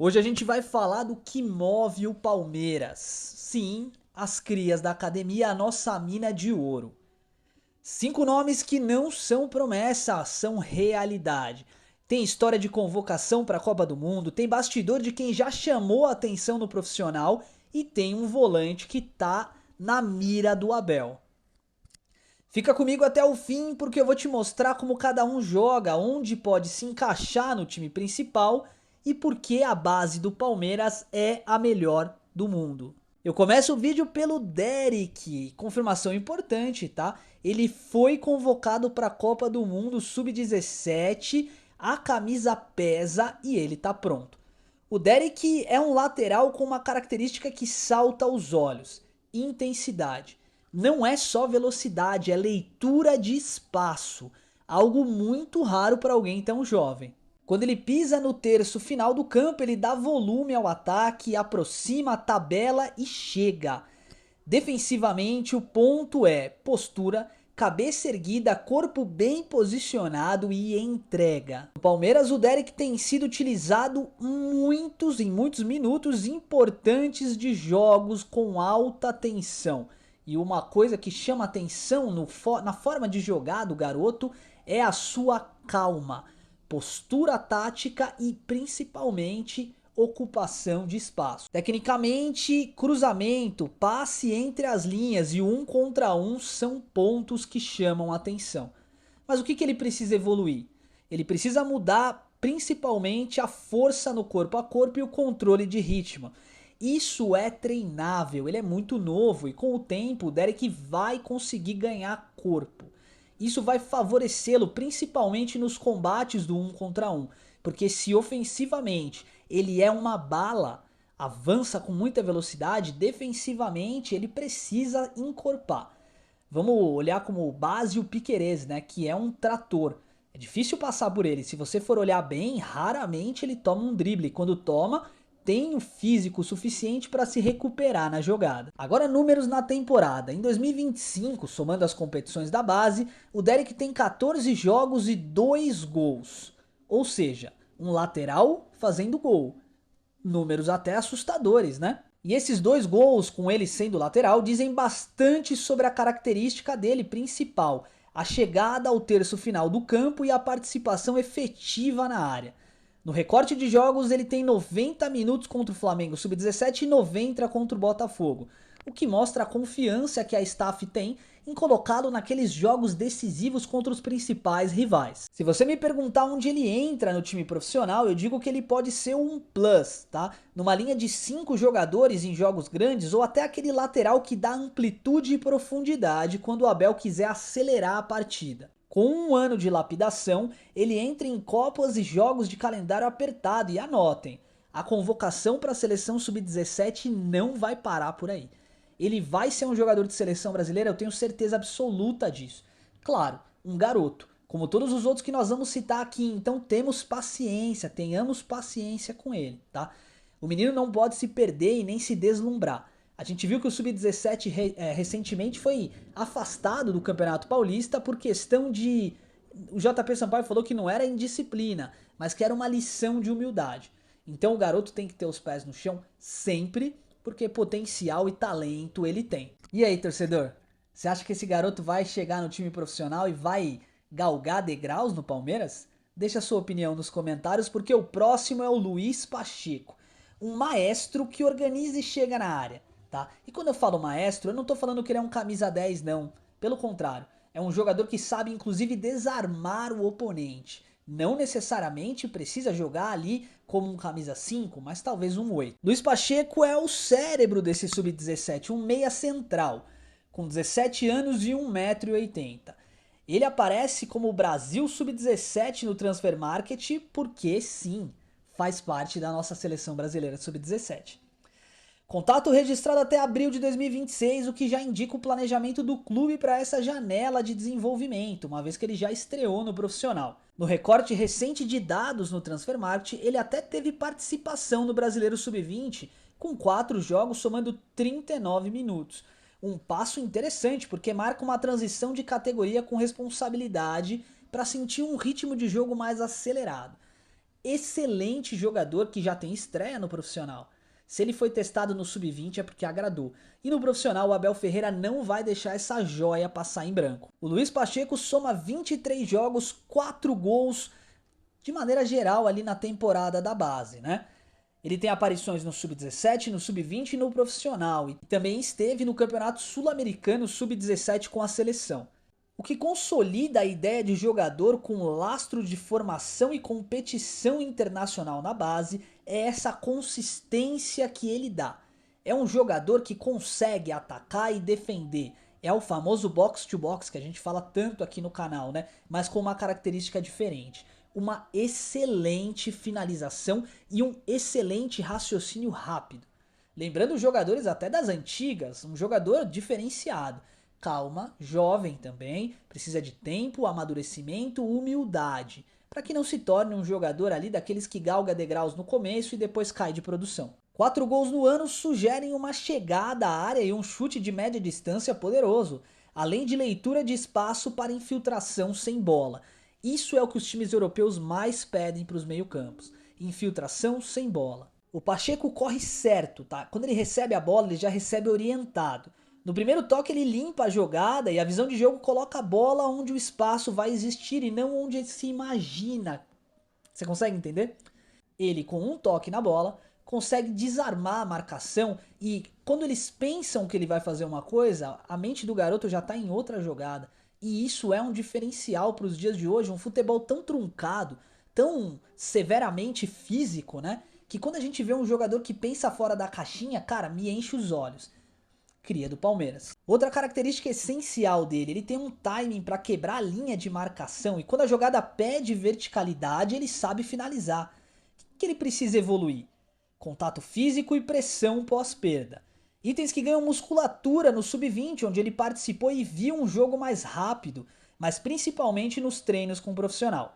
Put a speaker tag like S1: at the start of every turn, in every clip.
S1: Hoje a gente vai falar do que move o Palmeiras. Sim, as crias da academia, a nossa mina de ouro. 5 nomes que não são promessa, são realidade. Tem história de convocação para a Copa do Mundo, tem bastidor de quem já chamou a atenção no profissional e tem um volante que tá na mira do Abel. Fica comigo até o fim porque eu vou te mostrar como cada um joga, onde pode se encaixar no time principal e por que a base do Palmeiras é a melhor do mundo. Eu começo o vídeo pelo Derek, confirmação importante, tá? Ele foi convocado para a Copa do Mundo Sub-17, a camisa pesa e ele tá pronto. O Derek é um lateral com uma característica que salta aos olhos: intensidade. Não é só velocidade, é leitura de espaço, algo muito raro para alguém tão jovem. Quando ele pisa no terço final do campo, ele dá volume ao ataque, aproxima, tabela e chega. Defensivamente, o ponto é postura, cabeça erguida, corpo bem posicionado e entrega. No Palmeiras, o Derek tem sido utilizado em muitos minutos importantes de jogos com alta tensão. E uma coisa que chama atenção na forma de jogar do garoto é a sua calma, postura tática e principalmente ocupação de espaço. Tecnicamente, cruzamento, passe entre as linhas e um contra um são pontos que chamam atenção. Mas o que ele precisa evoluir? Ele precisa mudar principalmente a força no corpo a corpo e o controle de ritmo. Isso é treinável, ele é muito novo e com o tempo o Derek vai conseguir ganhar corpo. Isso vai favorecê-lo principalmente nos combates do 1 contra 1, porque se ofensivamente ele é uma bala, avança com muita velocidade, defensivamente ele precisa encorpar. Vamos olhar como base o Piquerez, né, que é um trator. É difícil passar por ele, se você for olhar bem, raramente ele toma um drible, quando toma, tem o físico suficiente para se recuperar na jogada. Agora números na temporada. Em 2025, somando as competições da base, o Derek tem 14 jogos e 2 gols. Ou seja, um lateral fazendo gol. Números até assustadores, né? E esses 2 gols, com ele sendo lateral, dizem bastante sobre a característica dele principal: a chegada ao terço final do campo e a participação efetiva na área. No recorte de jogos, ele tem 90 minutos contra o Flamengo Sub-17 e 90 contra o Botafogo, o que mostra a confiança que a staff tem em colocá-lo naqueles jogos decisivos contra os principais rivais. Se você me perguntar onde ele entra no time profissional, eu digo que ele pode ser um plus, tá? Numa linha de 5 jogadores em jogos grandes ou até aquele lateral que dá amplitude e profundidade quando o Abel quiser acelerar a partida. Com um ano de lapidação, ele entra em Copas e jogos de calendário apertado e anotem, a convocação para a seleção sub-17 não vai parar por aí. Ele vai ser um jogador de seleção brasileira, eu tenho certeza absoluta disso. Claro, um garoto, como todos os outros que nós vamos citar aqui, então temos paciência, tenhamos paciência com ele, tá? O menino não pode se perder e nem se deslumbrar. A gente viu que o Sub-17 recentemente foi afastado do Campeonato Paulista por questão de... O JP Sampaio falou que não era indisciplina, mas que era uma lição de humildade. Então o garoto tem que ter os pés no chão sempre, porque potencial e talento ele tem. E aí, torcedor? Você acha que esse garoto vai chegar no time profissional e vai galgar degraus no Palmeiras? Deixa a sua opinião nos comentários, porque o próximo é o Luiz Pacheco, um maestro que organiza e chega na área. Tá? E quando eu falo maestro, eu não tô falando que ele é um camisa 10 não, pelo contrário, é um jogador que sabe inclusive desarmar o oponente. Não necessariamente precisa jogar ali como um camisa 5, mas talvez um 8. Luiz Pacheco é o cérebro desse sub-17, um meia central, com 17 anos e 1,80 m. Ele aparece como o Brasil sub-17 no Transfer Market porque sim, faz parte da nossa seleção brasileira sub-17. Contato registrado até abril de 2026, o que já indica o planejamento do clube para essa janela de desenvolvimento, uma vez que ele já estreou no profissional. No recorte recente de dados no Transfermarkt, ele até teve participação no Brasileiro Sub-20, com 4 jogos somando 39 minutos. Um passo interessante, porque marca uma transição de categoria com responsabilidade para sentir um ritmo de jogo mais acelerado. excelente jogador que já tem estreia no profissional. Se ele foi testado no sub-20 é porque agradou. E no profissional o Abel Ferreira não vai deixar essa joia passar em branco. O Luiz Pacheco soma 23 jogos, 4 gols de maneira geral ali na temporada da base, né? Ele tem aparições no sub-17, no sub-20 e no profissional. E também esteve no Campeonato Sul-Americano sub-17 com a seleção. O que consolida a ideia de jogador com lastro de formação e competição internacional na base é essa consistência que ele dá. É um jogador que consegue atacar e defender. É o famoso box to box que a gente fala tanto aqui no canal, né? Mas com uma característica diferente. Uma excelente finalização e um excelente raciocínio rápido. Lembrando os jogadores até das antigas, um jogador diferenciado. Calma, jovem também, precisa de tempo, amadurecimento, humildade, para que não se torne um jogador ali daqueles que galga degraus no começo e depois cai de produção. 4 gols no ano sugerem uma chegada à área e um chute de média distância poderoso, além de leitura de espaço para infiltração sem bola. Isso é o que os times europeus mais pedem para os meio-campos, infiltração sem bola. O Pacheco corre certo, tá? Quando ele recebe a bola, ele já recebe orientado. No primeiro toque ele limpa a jogada e a visão de jogo coloca a bola onde o espaço vai existir e não onde se imagina. Você consegue entender? Ele, com um toque na bola, consegue desarmar a marcação e quando eles pensam que ele vai fazer uma coisa, a mente do garoto já está em outra jogada. E isso é um diferencial para os dias de hoje, um futebol tão truncado, tão severamente físico, né? Que quando a gente vê um jogador que pensa fora da caixinha, cara, me enche os olhos. Cria do Palmeiras. Outra característica essencial dele, ele tem um timing para quebrar a linha de marcação e quando a jogada pede verticalidade, ele sabe finalizar. O que ele precisa evoluir? Contato físico e pressão pós-perda. Itens que ganham musculatura no sub-20, onde ele participou e viu um jogo mais rápido, mas principalmente nos treinos com o profissional.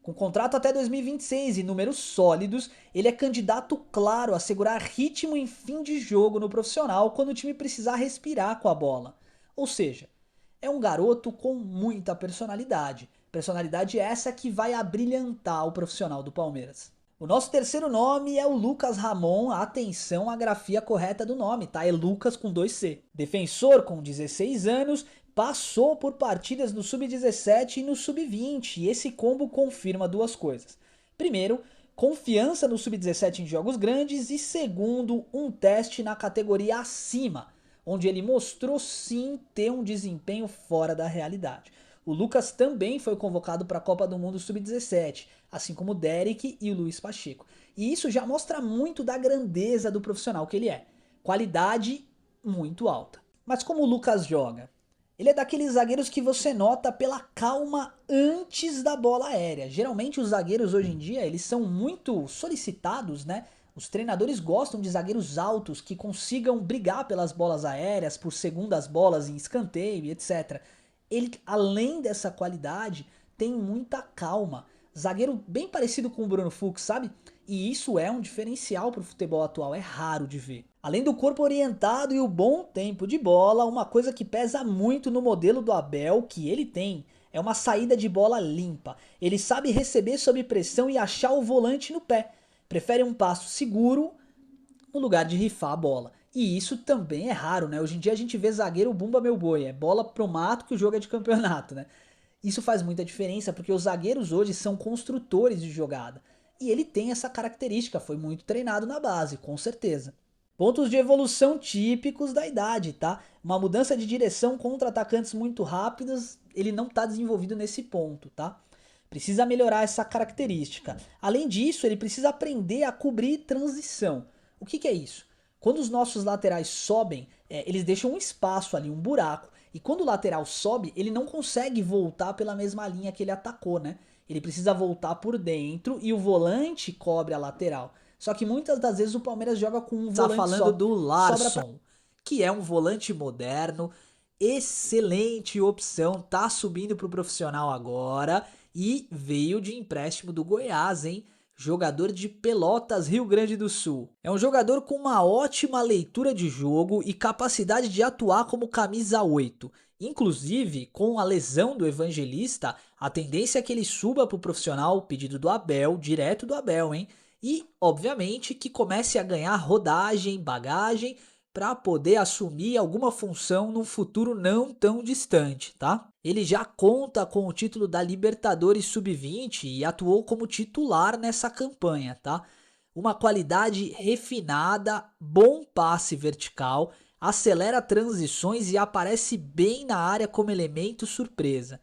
S1: Com contrato até 2026 e números sólidos, ele é candidato claro a segurar ritmo em fim de jogo no profissional quando o time precisar respirar com a bola. Ou seja, é um garoto com muita personalidade. Personalidade essa que vai abrilhantar o profissional do Palmeiras. O nosso terceiro nome é o Lucas Ramon. Atenção à grafia correta do nome, tá? É Lucas com 2C. Defensor com 16 anos, passou por partidas no sub-17 e no sub-20 e esse combo confirma duas coisas. Primeiro, confiança no sub-17 em jogos grandes e segundo, um teste na categoria acima, onde ele mostrou sim ter um desempenho fora da realidade. O Lucas também foi convocado para a Copa do Mundo Sub-17, assim como o Derek e o Luiz Pacheco. E isso já mostra muito da grandeza do profissional que ele é. Qualidade muito alta. Mas como o Lucas joga? Ele é daqueles zagueiros que você nota pela calma antes da bola aérea. Geralmente os zagueiros hoje em dia, eles são muito solicitados, né? Os treinadores gostam de zagueiros altos que consigam brigar pelas bolas aéreas, por segundas bolas em escanteio, etc. Ele, além dessa qualidade, tem muita calma. Zagueiro bem parecido com o Bruno Fux, sabe? E isso é um diferencial para o futebol atual, é raro de ver. Além do corpo orientado e o bom tempo de bola, uma coisa que pesa muito no modelo do Abel, que ele tem, é uma saída de bola limpa. Ele sabe receber sob pressão e achar o volante no pé. Prefere um passo seguro no lugar de rifar a bola. E isso também é raro, né? Hoje em dia a gente vê zagueiro bumba meu boi, é bola pro mato que o jogo é de campeonato, né? Isso faz muita diferença porque os zagueiros hoje são construtores de jogada. E ele tem essa característica, foi muito treinado na base, com certeza. Pontos de evolução típicos da idade, tá? Uma mudança de direção contra atacantes muito rápidos, ele não está desenvolvido nesse ponto, tá? Precisa melhorar essa característica. Além disso, ele precisa aprender a cobrir transição. O que é isso? Quando os nossos laterais sobem, eles deixam um espaço ali, um buraco. E quando o lateral sobe, ele não consegue voltar pela mesma linha que ele atacou, né? Ele precisa voltar por dentro e o volante cobre a lateral. Só que muitas das vezes o Palmeiras joga com um volante
S2: falando
S1: só.
S2: do Larsson, que é um volante moderno, excelente opção, tá subindo pro profissional agora e veio de empréstimo do Goiás, hein?
S1: jogador de Pelotas, Rio Grande do Sul. É um jogador com uma ótima leitura de jogo e capacidade de atuar como camisa 8. Inclusive, com a lesão do Evangelista, a tendência é que ele suba para o profissional, pedido do Abel, direto do Abel, hein? E, obviamente, que comece a ganhar rodagem, bagagem, para poder assumir alguma função num futuro não tão distante, tá? Ele já conta com o título da Libertadores Sub-20 e atuou como titular nessa campanha, tá? Uma qualidade refinada, bom passe vertical, acelera transições e aparece bem na área como elemento surpresa.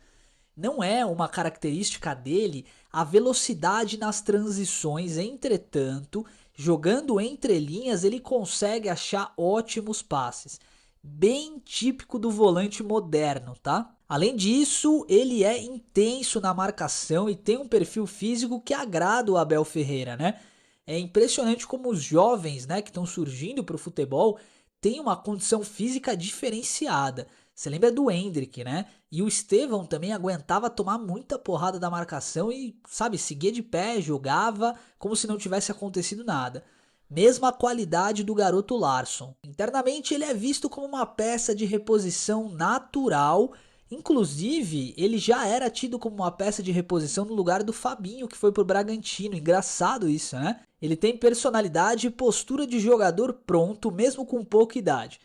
S1: Não é uma característica dele a velocidade nas transições, entretanto, jogando entre linhas, ele consegue achar ótimos passes. Bem típico do volante moderno, tá? Além disso, ele é intenso na marcação e tem um perfil físico que agrada o Abel Ferreira, né? É impressionante como os jovens, né, que estão surgindo para o futebol têm uma condição física diferenciada. Você lembra do Endrick, né? E o Estevão também aguentava tomar muita porrada da marcação e, sabe, seguia de pé, jogava como se não tivesse acontecido nada. Mesma qualidade do garoto Larsson. Internamente ele é visto como uma peça de reposição natural. Inclusive, ele já era tido como uma peça de reposição no lugar do Fabinho, que foi pro Bragantino. Engraçado isso, né? Ele tem personalidade e postura de jogador pronto, mesmo com pouca idade.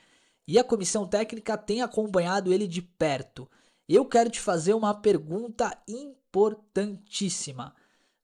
S1: E a comissão técnica tem acompanhado ele de perto. Eu quero te fazer uma pergunta importantíssima.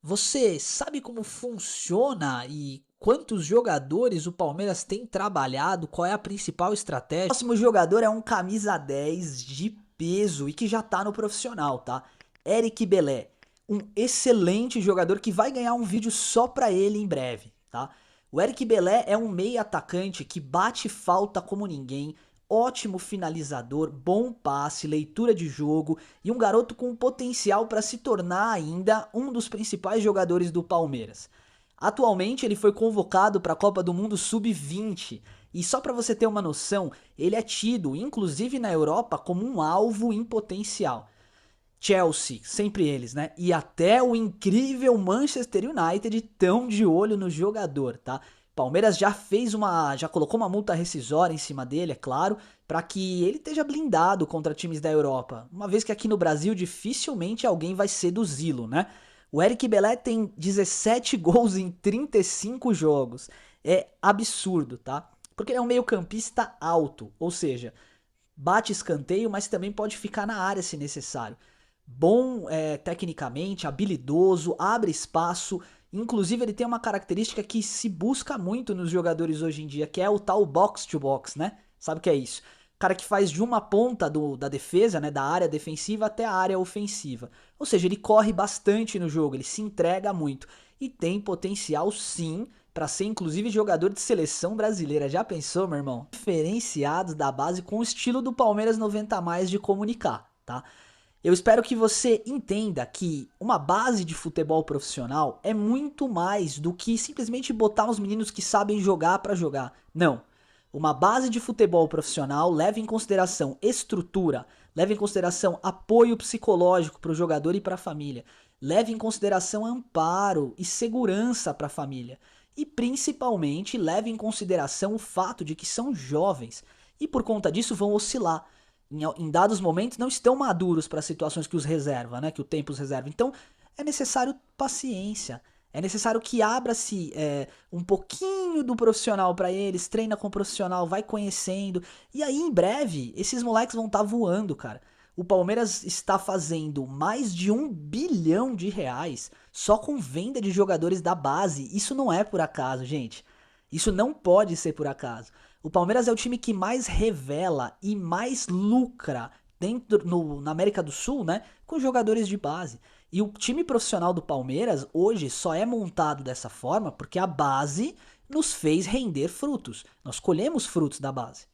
S1: Você sabe como funciona e quantos jogadores o Palmeiras tem trabalhado? Qual é a principal estratégia? O próximo jogador é um camisa 10 de peso e que já tá no profissional, tá? Eric Belé, um excelente jogador que vai ganhar um vídeo só pra ele em breve, tá? O Eric Belé é um meia atacante que bate falta como ninguém, ótimo finalizador, bom passe, leitura de jogo e um garoto com potencial para se tornar ainda um dos principais jogadores do Palmeiras. Atualmente ele foi convocado para a Copa do Mundo Sub-20 e só para você ter uma noção, ele é tido, inclusive na Europa, como um alvo em potencial. Chelsea, sempre eles, né? E até o incrível Manchester United estão de olho no jogador, tá? Palmeiras já colocou uma multa rescisória em cima dele, é claro, para que ele esteja blindado contra times da Europa. Uma vez que aqui no Brasil dificilmente alguém vai seduzi-lo, né? O Eric Belé tem 17 gols em 35 jogos. É absurdo, tá? Porque ele é um meio-campista alto, ou seja, bate escanteio, mas também pode ficar na área se necessário. Bom tecnicamente, habilidoso, abre espaço. Inclusive ele tem uma característica que se busca muito nos jogadores hoje em dia, que é o tal box to box, né? Sabe o que é isso? O cara que faz de uma ponta da defesa, né, da área defensiva até a área ofensiva. Ou seja, ele corre bastante no jogo, ele se entrega muito e tem potencial sim para ser inclusive jogador de seleção brasileira. Já pensou, meu irmão? Diferenciados da base com o estilo do Palmeiras 90 mais de comunicar, tá? Eu espero que você entenda que uma base de futebol profissional é muito mais do que simplesmente botar uns meninos que sabem jogar para jogar. Não. Uma base de futebol profissional leva em consideração estrutura, leva em consideração apoio psicológico para o jogador e para a família, leva em consideração amparo e segurança para a família e principalmente leva em consideração o fato de que são jovens e por conta disso vão oscilar. Em dados momentos não estão maduros para situações que os reserva, né? Que o tempo os reserva. Então é necessário paciência. É necessário que abra-se um pouquinho do profissional para eles, treina com o profissional, vai conhecendo. E aí, em breve, esses moleques vão estar voando, cara. O Palmeiras está fazendo mais de R$ 1 bilhão só com venda de jogadores da base. Isso não é por acaso, gente. Isso não pode ser por acaso. O Palmeiras é o time que mais revela e mais lucra na América do Sul, né, com jogadores de base. E o time profissional do Palmeiras hoje só é montado dessa forma porque a base nos fez render frutos. Nós colhemos frutos da base.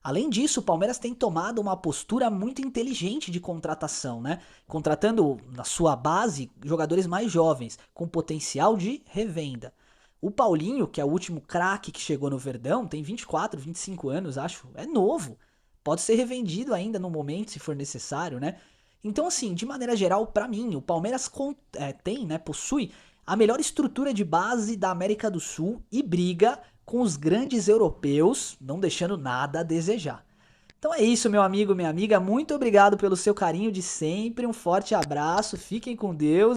S1: Além disso, o Palmeiras tem tomado uma postura muito inteligente de contratação, né? Contratando na sua base jogadores mais jovens, com potencial de revenda. O Paulinho, que é o último craque que chegou no Verdão, tem 24, 25 anos, acho. É novo. Pode ser revendido ainda no momento, se for necessário, né? Então, assim, de maneira geral, pra mim, o Palmeiras possui a melhor estrutura de base da América do Sul e briga com os grandes europeus, não deixando nada a desejar. Então é isso, meu amigo, minha amiga. Muito obrigado pelo seu carinho de sempre. Um forte abraço. Fiquem com Deus.